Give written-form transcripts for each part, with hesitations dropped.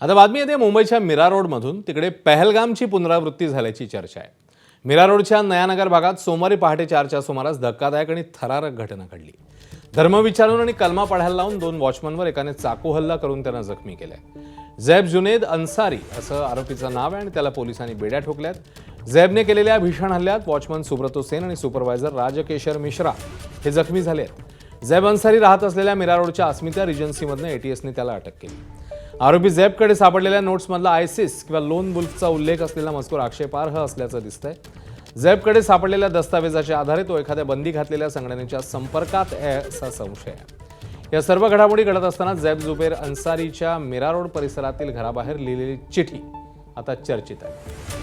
आता बातमी येते मुंबईच्या मीरा रोडमधून. तिकडे पहलगामची पुनरावृत्ती झाल्याची चर्चा आहे. मीरा रोडच्या नयानगर भागात सोमवारी पहाटे 4च्या सुमारास धक्कादायक आणि थरारक घटना घडली. धर्मविचारून आणि कलमा पढायला लावून 2 वॉचमनवर एकाने चाकू हल्ला करून त्यांना जखमी केलंय. झैब जुनेद अन्सारी असं आरोपीचं नाव आहे आणि त्याला पोलिसांनी बेड्या ठोकल्यात. झैबने केलेल्या भीषण हल्ल्यात वॉचमन सुब्रतो सेन आणि सुपरवायझर राजकेशर मिश्रा हे जखमी झाले आहेत. झैब अन्सारी राहत असलेल्या मीरा रोडच्या अस्मिता रिजन्सीमधनं एटीएसने त्याला अटक केली. आरोपी झैबकडे सापडलेल्या नोट्समधला आयसिस किंवा लोन वुल्फचा उल्लेख असलेला मजकूर आक्षेपार्ह असल्याचं दिसतंय. झैबकडे सापडलेल्या दस्तावेजाच्या आधारे तो एखाद्या बंदी घातलेल्या संघटनेच्या संपर्कात आहे असा संशय आहे. या सर्व घडामोडी घडत असताना झैब जुबेर अन्सारीच्या मीरा रोड परिसरातील घराबाहेर लिहिलेली चिठी आता चर्चेत आहे.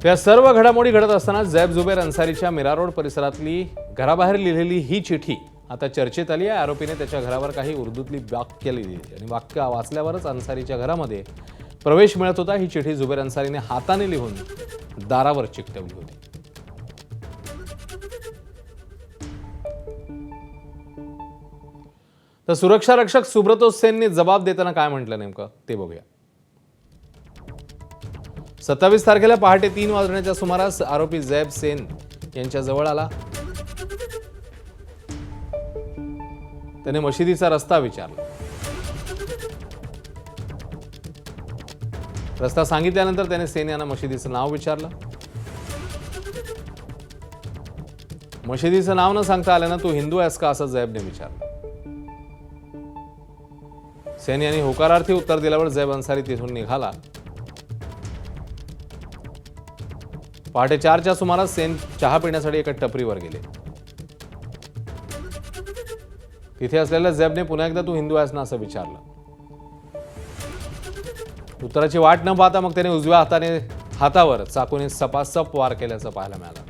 या सर्व घडामोडी घडत असताना झैब जुबेर अन्सारीच्या मीरा रोड परिसरातली घराबाहेर लिहिलेली ही चिठी आता चर्चेत आली आहे. आरोपीने त्याच्या घरावर काही उर्दूतली वाक्य लिहिली आणि वाक्य वाचल्यावरच अन्सारीच्या घरामध्ये प्रवेश मिळत होता. ही चिठी जुबेर अन्सारीने हाताने लिहून दारावर चिकटवली होती. तर सुरक्षा रक्षक सुब्रतो सेनने जबाब देताना काय म्हटलं नेमकं ते बघूया. 27 तारखेला पहाटे 3 वाजण्याच्या सुमारास आरोपी झैब सेन यांच्या जवळ आला. त्याने मशिदीचा रस्ता विचारला. रस्ता सांगितल्यानंतर त्याने सेन यांना मशिदीचं नाव विचारलं. मशिदीचं नाव न सांगता आल्यानं तू हिंदू आहेस का असं झैबने विचारलं. सेन यांनी होकारार्थी उत्तर दिल्यावर झैब अन्सारी तिथून निघाला. पहाटे 4च्या सुमारास सेन चहा पिण्यासाठी एका टपरीवर गेले. तिथे असलेल्या झैबने पुन्हा एकदा तू हिंदू आहेस ना असं विचारलं. उत्तराची वाट न पाहता मग त्याने उजव्या हातावर चाकूने सपासप वार केल्याचं पाहायला मिळालं.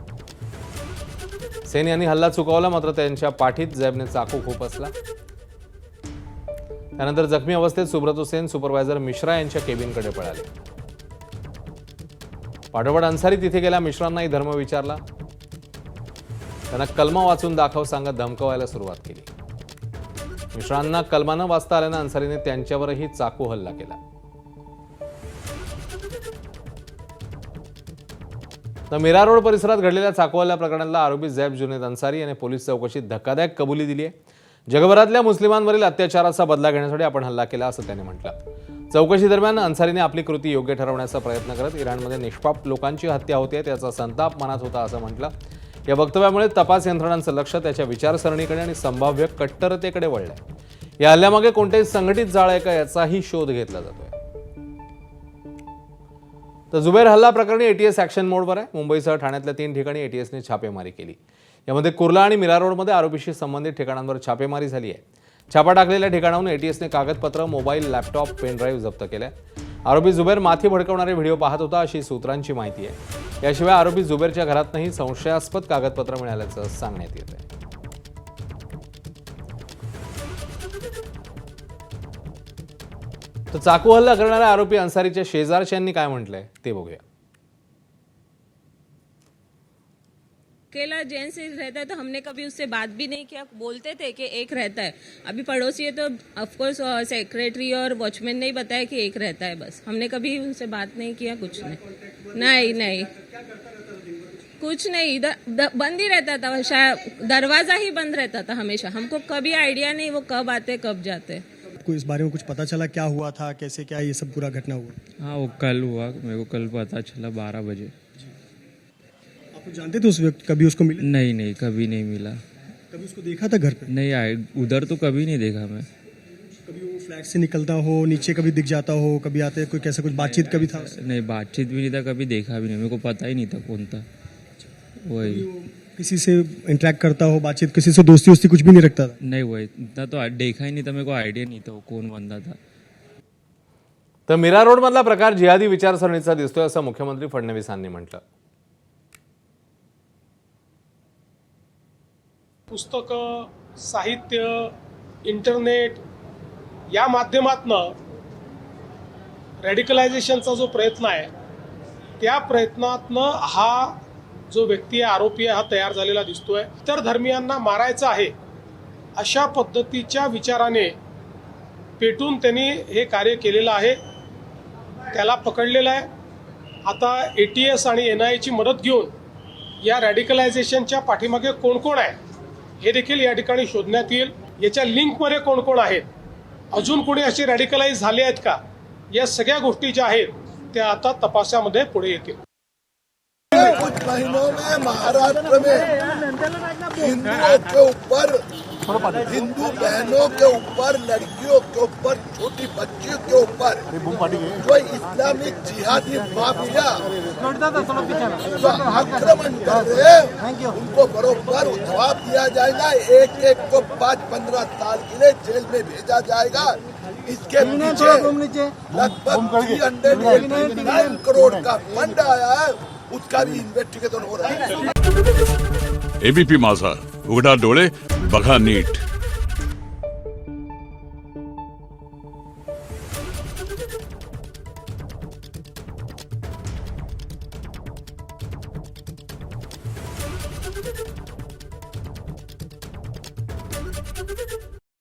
सेन यांनी हल्ला चुकवला मात्र त्यांच्या पाठीत झैबने चाकू खुपसला. त्यानंतर जखमी अवस्थेत सुब्रतो सेन सुपरवायझर मिश्रा यांच्या केबिनकडे पळाले. पाठोपाठ अन्सारी तिथे गेला. मिश्रांनाही धर्म विचारला. त्यांना कलमा वाचून दाखव सांगत धमकवायला सुरुवात केली. मिश्रांना कलमा न वाचता आल्यानं अन्सारीने त्यांच्यावरही चाकू हल्ला केला. तर मीरा रोड परिसरात घडलेल्या चाकू हल्ला प्रकरणातला आरोपी झैब जुनेद अन्सारी याने पोलीस चौकशीत धक्कादायक कबुली दिली आहे. जगभरातल्या मुस्लिमांवरील अत्याचाराचा बदला घेण्यासाठी आपण हल्ला केला असं त्याने म्हटलं. चौकशी दरम्यान अन्सारीने आपली कृती योग्य ठरवण्याचा प्रयत्न करत इराणमध्ये निष्पाप लोकांची हत्या होते त्याचा संताप मनात होता असं म्हटलं. या वक्तव्यामुळे तपास यंत्रणांचं लक्ष त्याच्या विचारसरणीकडे आणि संभाव्य कट्टरतेकडे वळलंय. या हल्ल्यामागे कोणतेही संघटित जाळ आहे का याचाही शोध घेतला जातोय. तर जुबेर हल्ला प्रकरणी एटीएस ऍक्शन मोडवर आहे. मुंबईसह ठाण्यातल्या 3 ठिकाणी एटीएसने छापेमारी केली. यामध्ये कुर्ला आणि मीरा रोडमध्ये आरोपीशी संबंधित ठिकाणांवर छापेमारी झाली आहे. छापा टाकलेल्या ठिकाणाहून एटीएसने कागदपत्र, मोबाईल, लॅपटॉप, पेनड्राईव्ह जप्त केल्या. आरोपी जुबेर माथी भडकवणारे व्हिडिओ पाहत होता अशी सूत्रांची माहिती आहे. याशिवाय आरोपी जुबेरच्या घरातही संशयास्पद कागदपत्र मिळाल्याचं सांगण्यात येत आहे. तर चाकू हल्ला करणाऱ्या आरोपी अन्सारीच्या शेजारच्यांनी काय म्हटलंय ते बघूया. अकेला जेंट्स रहता है तो हमने कभी उससे बात भी नहीं किया. बोलते थे कि एक रहता है. अभी पड़ोसी है तो ऑफकोर्स सेक्रेटरी और वॉचमैन ने ही बताया कि एक रहता है. बस हमने कभी उनसे बात नहीं किया. कुछ नहीं नहीं कुछ नहीं. इधर बंद ही रहता था. शायद दरवाजा ही बंद रहता था हमेशा. हमको कभी आइडिया नहीं वो कब आते कब जाते. आपको इस बारे में कुछ पता चला क्या हुआ था, कैसे क्या ये सब पूरा घटना हुआ? हाँ वो कल हुआ. मेरे को कल पता चला 12 बजे. आप जानते थे उस व्यक्ति, कभी उसको मिले? नहीं कभी नहीं मिला. कभी उसको देखा था घर पे? नहीं आए उधर तो कभी नहीं देखा मैं. कभी वो फ्लैट से निकलता हो, नीचे कभी दिख जाता हो, कभी आते कोई कैसा कुछ बातचीत कभी था? नहीं बातचीत भी नहीं था, कभी देखा भी नहीं. मेरे को पता ही नहीं था कौन था. वही किसी से इंटरेक्ट करता हो, बातचीत किसी से दोस्ती वोस्ती कुछ भी नहीं रखता था? नहीं वही इतना तो देखा ही नहीं था. मेरे को आइडिया नहीं था वो कौन बंदा था. तर मीरा रोड मधला प्रकार जिहादी विचारसरणीचा दिसतोय असं मुख्यमंत्री फडणवीसांनी म्हटलं. पुस्तकं, साहित्य, इंटरनेट या माध्यमातनं रॅडिकलायझेशनचा जो प्रयत्न आहे त्या प्रयत्नातनं हा जो व्यक्ती आहे, आरोपी आहे, हा तयार झालेला दिसतोय. इतर धर्मियांना मारायचं आहे अशा पद्धतीच्या विचाराने पेटून त्यांनी हे कार्य केलेलं आहे. त्याला पकडलेलं आहे. आता ATS आणि NIAची मदत घेऊन या रॅडिकलायझेशनच्या पाठीमागे कोण कोण आहे हे देखील या ठिकाणी शोधण्यात येईल. याच्या लिंकमध्ये कोण कोण आहेत, अजून कोणी असे रॅडिकलाइज झाले आहेत का, या सगळ्या गोष्टी ज्या आहेत त्या आता तपासामध्ये पुढे येतील. कुछ महीनों में महाराष्ट्र में हिंदू बहनों के ऊपर, लड़कियों के ऊपर, छोटी बच्चियों के ऊपर जो इस्लामिक जिहादी माफिया जो आक्रमण कर रहे हैं उनको बरोबर जवाब दिया जाएगा. एक एक को 5-15 साल के लिए जेल में भेजा जाएगा. इसके पीछे लगभग 389 करोड़ का फंड आया है, उसका भी इन्वेस्टिगेशन हो रहा है. एबीपी माझा, उघडा डोळे बघा नीट. Thank you.